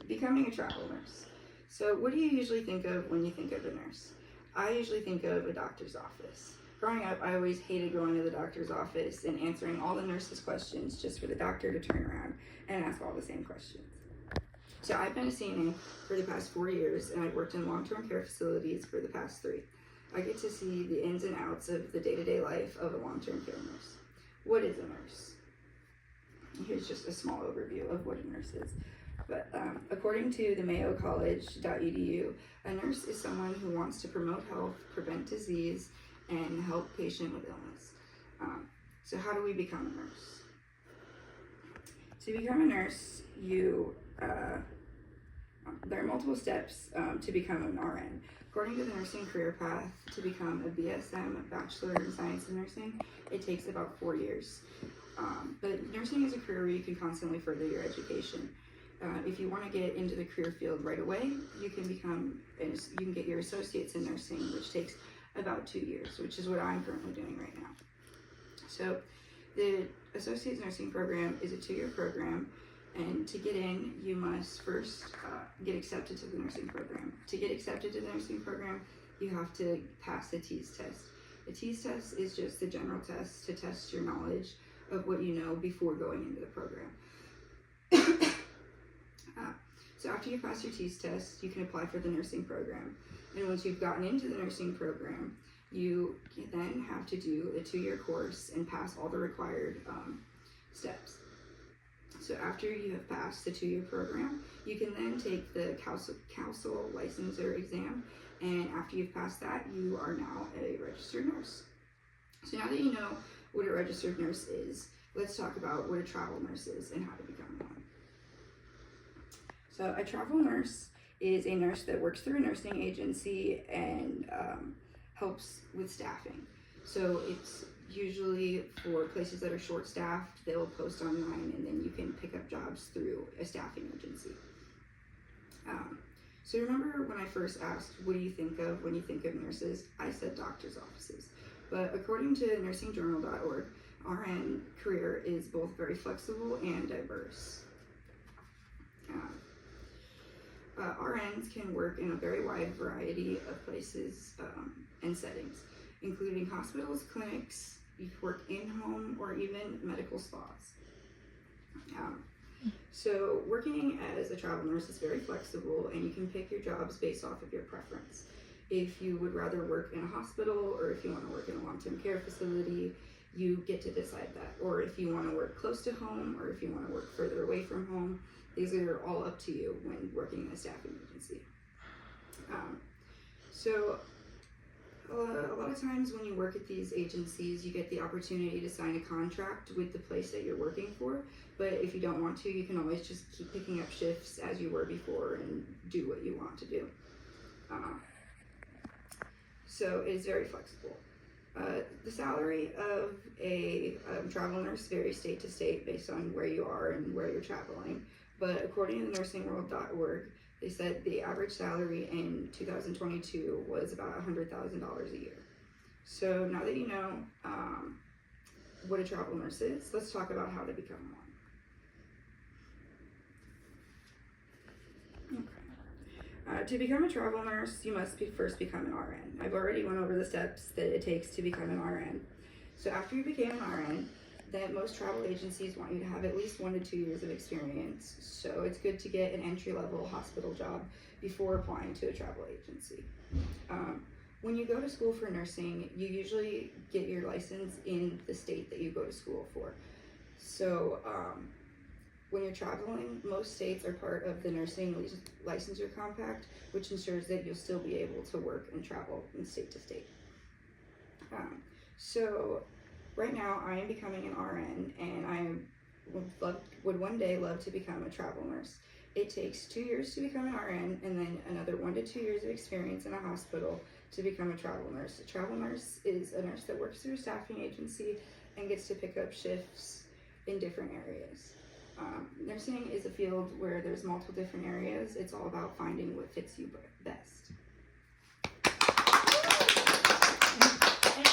Becoming a travel nurse. So what do you usually think of when you think of a nurse? I usually think of a doctor's office. Growing up, I always hated going to the doctor's office and answering all the nurses' questions just for the doctor to turn around and ask all the same questions. So I've been a CNA for the past 4 years, and I've worked in long-term care facilities for the past 3. I get to see the ins and outs of the day-to-day life of a long-term care nurse. What is a nurse? Here's just a small overview of what a nurse is. But according to the mayocollege.edu, a nurse is someone who wants to promote health, prevent disease, and help patient with illness. So how do we become a nurse? To become a nurse, there are multiple steps to become an RN. According to the nursing career path, to become a BSN, Bachelor in Science in Nursing, it takes about 4 years. But nursing is a career where you can constantly further your education. If you want to get into the career field right away, you can get your associates in nursing, which takes about 2 years, which is what I'm currently doing right now. So the associate's nursing program is a 2-year program, and to get in, you must first get accepted to the nursing program. To get accepted to the nursing program, you have to pass the TEAS test. The TEAS test is just the general test to test your knowledge of what you know before going into the program. So after you pass your TEAS test, you can apply for the nursing program. And once you've gotten into the nursing program, you then have to do a 2-year course and pass all the required steps. So after you have passed the 2-year program, you can then take the CAUSL licensure exam, and after you've passed that, you are now a registered nurse. So now that you know what a registered nurse is, let's talk about what a travel nurse is and how to become one. So a travel nurse is a nurse that works through a nursing agency and helps with staffing. So it's usually for places that are short-staffed, they'll post online, and then you can pick up jobs through a staffing agency. So remember when I first asked, what do you think of when you think of nurses? I said doctor's offices. But according to nursingjournal.org, RN career is both very flexible and diverse. RNs can work in a very wide variety of places and settings, including hospitals, clinics, you can work in-home, or even medical spas. So working as a travel nurse is very flexible, and you can pick your jobs based off of your preference. If you would rather work in a hospital, or if you want to work in a long-term care facility, you get to decide that. Or if you want to work close to home, or if you want to work further away from home, these are all up to you when working in a staffing agency. So a lot of times when you work at these agencies, you get the opportunity to sign a contract with the place that you're working for. But if you don't want to, you can always just keep picking up shifts as you were before and do what you want to do. So it is very flexible. The salary of a travel nurse varies state to state based on where you are and where you're traveling. But according to nursingworld.org, they said the average salary in 2022 was about $100,000 a year. So now that you know what a travel nurse is, let's talk about how to become one. Okay. To become a travel nurse, you must first become an RN. I've already went over the steps that it takes to become an RN. So after you became an RN, then most travel agencies want you to have at least 1 to 2 years of experience. So it's good to get an entry-level hospital job before applying to a travel agency. When you go to school for nursing, you usually get your license in the state that you go to school for. So when you're traveling, most states are part of the nursing licensure compact, which ensures that you'll still be able to work and travel from state to state. So right now I am becoming an RN, and I would one day love to become a travel nurse. It takes 2 years to become an RN, and then another 1 to 2 years of experience in a hospital to become a travel nurse. A travel nurse is a nurse that works through a staffing agency and gets to pick up shifts in different areas. Nursing is a field where there's multiple different areas. It's all about finding what fits you best.